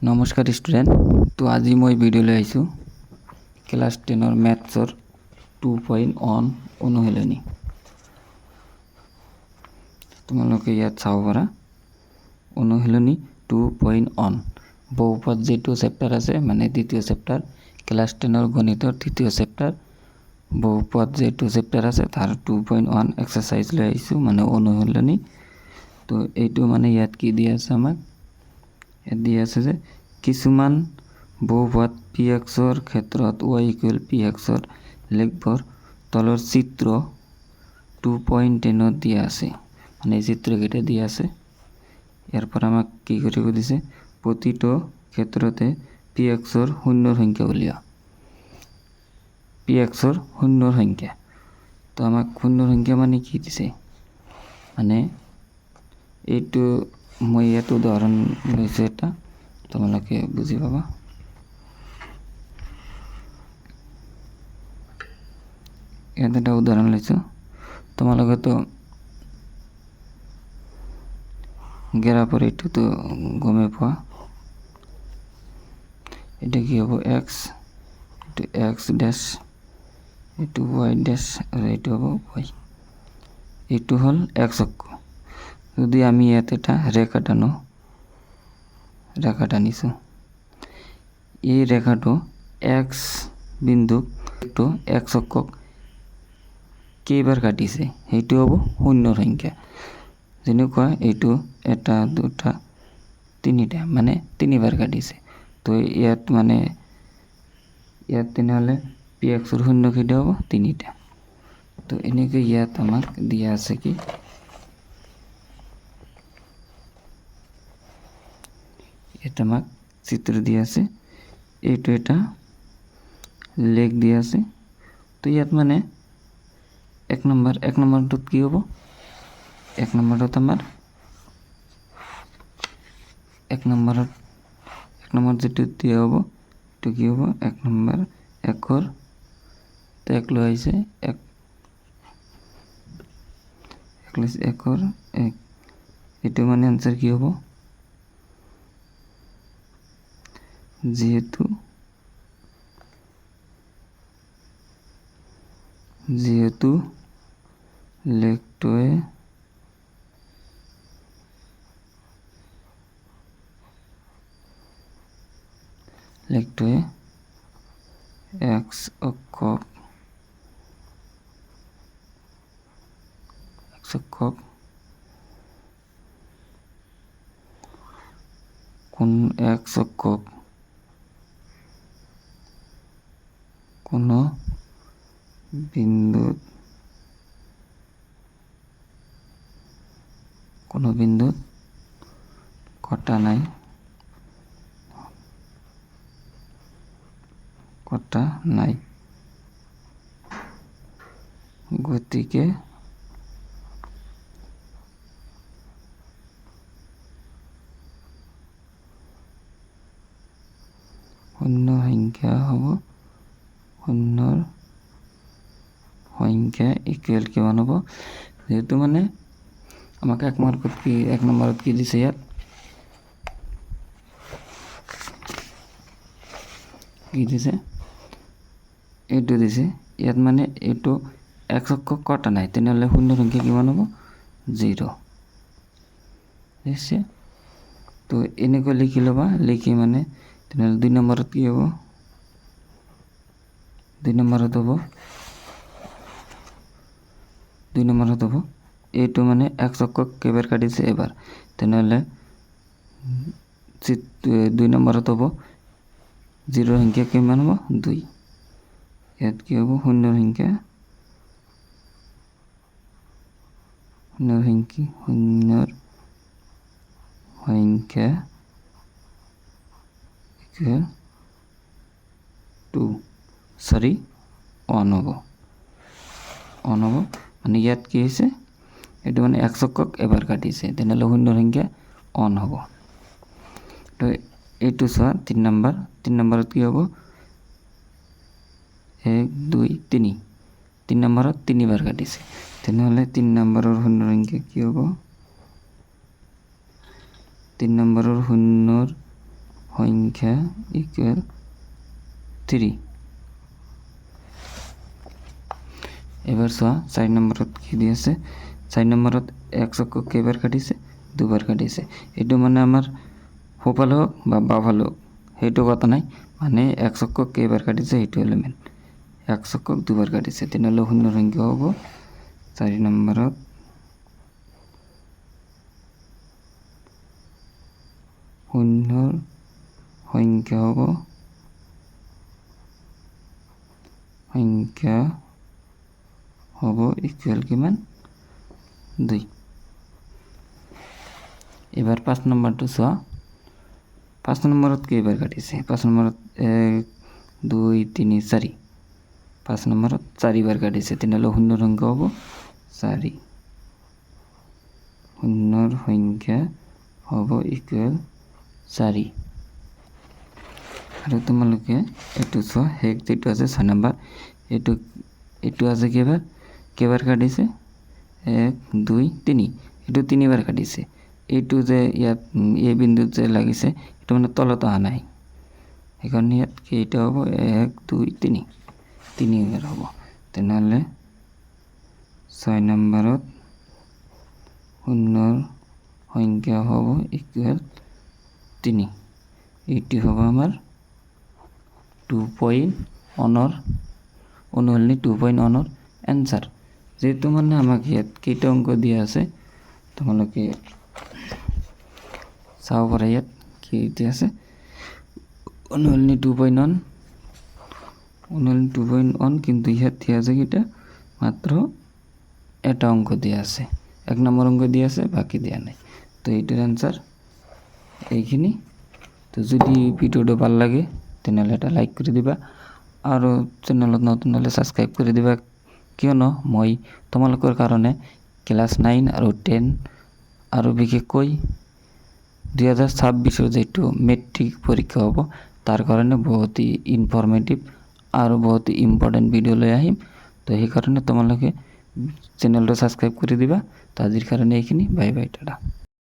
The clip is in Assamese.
নমস্কাৰ ষ্টুডেণ্ট, তো আজি মই ভিডিঅ'লৈ আহিছোঁ ক্লাছ 10ৰ মেথছৰ 2.1 অনুশীলনী। তোমালোকে ইয়াত চাব পাৰা অনুশীলনী 2.1 বহুপদ যিটো চেপ্টাৰ আছে, মানে দ্বিতীয় চেপ্টাৰ ক্লাছ 10ৰ গণিতৰ তৃতীয় চেপ্টাৰ বহুপদ যিটো চেপ্টাৰ আছে তাৰ 2.1 এক্সাৰচাইজ লৈ আহিছোঁ, মানে অনুশীলনী। তো এইটো মানে ইয়াত কি দিয়া আছে, আমাক ইয়াত দিয়া আছে যে কিছুমান বহুপদ pxৰ ক্ষেত্ৰত y = pxৰ লেখবৰ তলৰ চিত্ৰ 2.10 দিয়া আছে, মানে এই চিত্ৰকেইটা দিয়া আছে। ইয়াৰ পৰা আমাক কি কৰিব দিছে, প্ৰতিটো ক্ষেত্ৰতে pxৰ শূন্যৰ সংখ্যা উলিওৱা। pxৰ শূন্যৰ সংখ্যা, তো আমাক শূন্যৰ সংখ্যা মানে কি দিছে, মানে এইটো মই ইয়াত উদাহৰণ লৈছোঁ, এটা তোমালোকে বুজি পাবা। ইয়াত এটা উদাহৰণ লৈছোঁ, তোমালোকেতো গেৰাপৰ এইটোতো গমেই পোৱা। এটা কি হ'ব x, এইটো x ডেছ, এইটো y ডেছ আৰু এইটো হ'ব y। এইটো হ'ল x অক্ষ। যদি আমি ইয়াত এটা ৰেখা টানো, ৰেখা টানিছোঁ, এই ৰেখাটো x বিন্দুক x অক্ষক কেইবাৰ কাটিছে সেইটো হ'ব শূন্যৰ সংখ্যা। যেনেকুৱা এইটো এটা দুটা তিনিটা, মানে তিনিবাৰ কাটিছে। তো ইয়াত মানে ইয়াত তেনেহ'লে pxৰ শূন্য কেইটা হ'ব, তিনিটা। তো এনেকৈ ইয়াত আমাক দিয়া আছে কি, ইয়াত আমাক চিত্ৰ দিয়া আছে, এইটো এটা লেখ দিয়া আছে। তো ইয়াত মানে এক নম্বৰটোত কি হ'ব, এক নম্বৰত আমাৰ এক নম্বৰত যিটো দিয়া হ'ব এইটো কি হ'ব, এক নম্বৰ একৰ এক লৈ আহিছে, একৰ এক, এইটো মানে আনচাৰ কি হ'ব, যিহেতু লেখটোৱে x অক্ষক কোনো বিন্দুত কটা নাই, গতিকে শূন্য সংখ্যা হ'ব, শূন্যৰ সংখ্যা ইকুৱেল কিমান হ'ব, যিহেতু মানে আমাক এক নম্বৰত কি দিছে, ইয়াত কি দিছে, এইটো দিছে। ইয়াত মানে এইটো x অক্ষক কটা নাই, তেনেহ'লে শূন্য সংখ্যা কিমান হ'ব, 0। বুজিছে? তো এনেকৈ লিখি ল'বা, লিখি মানে তেনেহ'লে 2 নম্বৰত কি হ'ব, 2 নম্বৰত হ'ব এইটো মানে x অক্ষক কেইবাৰ কাটিছে, এবাৰ। তেনেহ'লে 2 নম্বৰত হ'ব 0 সংখ্যা কিমান হ'ব, 2। ইয়াত কি হ'ব, শূন্যৰ সংখ্যা equal 1 হ'ব। মানে ইয়াত কি হৈছে, এইটো মানে x অক্ষক এবাৰ কাটিছে, তেনেহ'লে শূন্যৰ সংখ্যা 1 হ'ব। তো এইটো চোৱা, 3 নম্বৰত কি হ'ব, 1 2 3, 3 নম্বৰত 3বাৰ কাটিছে, তেনেহ'লে 3 নম্বৰৰ শূন্যৰ সংখ্যা কি হ'ব, 3 নম্বৰৰ শূন্যৰ সংখ্যা ইকুৱেল 3। এবাৰ চোৱা 4 নম্বৰত কি দি আছে। 4 নম্বৰত x অক্ষক কেইবাৰ কাটিছে, দুবাৰ কাটিছে। এইটো মানে আমাৰ সোঁফালে হওক বা বাওঁফালে হওক সেইটো কথা নাই, মানে x অক্ষক কেইবাৰ কাটিছে সেইটো এলিমেণ্ট। x অক্ষক দুবাৰ কাটিছে, তেনেহ'লে শূন্যৰ সংখ্যা হ'ব 4 নম্বৰত শূন্যৰ সংখ্যা হ'ব ইকুৱেল কিমান 2। এবাৰ 5 নম্বৰটো চোৱা। 5 নম্বৰত কেইবাৰ কাটিছে। 5 নম্বৰত 1 2 3 4। 5 নম্বৰত 4 বাৰ কাটিছে, তেনেহ'লে শূন্যৰ সংখ্যা হ'ব 4। শূন্যৰ সংখ্যা হ'ব ইকুৱেল 4। আৰু তোমালোকে এইটো চোৱা, এইটো আছে 6 নম্বৰ। এইটো আছে কেইবাৰ কাটিছে 1 2 3। এইটো 3 বাৰ কাটিছে। এইটো যে ইয়াত এই বিন্দুত যে লাগিছে এইটো মানে তলত অহা নাই, সেইকাৰণে ইয়াত কেইটা হ'ব 1 2 3 বাৰ হ'ব। তেনেহ'লে 6 নম্বৰত শূন্যৰ সংখ্যা হ'ব ইকুৱেল 3। এইটো হ'ব আমাৰ 2.1 অনুশীলনী 2.1 এনচাৰ। যেহেতু মানে আমাক ইয়াত কেইটা অংক দিয়া আছে তোমালোকে চাব পাৰা। ইয়াত কি দিয়া আছে অনুশীলনী 2.1 কিন্তু ইয়াত দিয়া আছে কেইটা, মাত্ৰ এটা অংক দিয়া আছে, 1 নম্বৰ অংক দিয়া আছে, বাকী দিয়া নাই। তো এইটোৰ এনচাৰ এইখিনি। তো যদি ভিডিঅ'টো ভাল লাগে তেনেহ'লে এটা লাইক কৰি দিবা, আৰু চেনেলত নতুন হ'লে ছাবস্ক্ৰাইব কৰি দিবা, কিয়নো মই তোমালোকৰ কাৰণে ক্লাছ 9 আৰু 10 আৰু বিশেষকৈ 2026 যিটো মেট্ৰিক পৰীক্ষা হ'ব তাৰ কাৰণে বহুত ইনফৰ্মেটিভ আৰু বহুত ইম্পৰ্টেণ্ট ভিডিঅ' লৈ আহিম। তো সেইকাৰণে তোমালোকে চেনেলটো ছাবস্ক্ৰাইব কৰি দিবা। তো আজিৰ কাৰণে এইখিনি, বাই বাই, টাটা।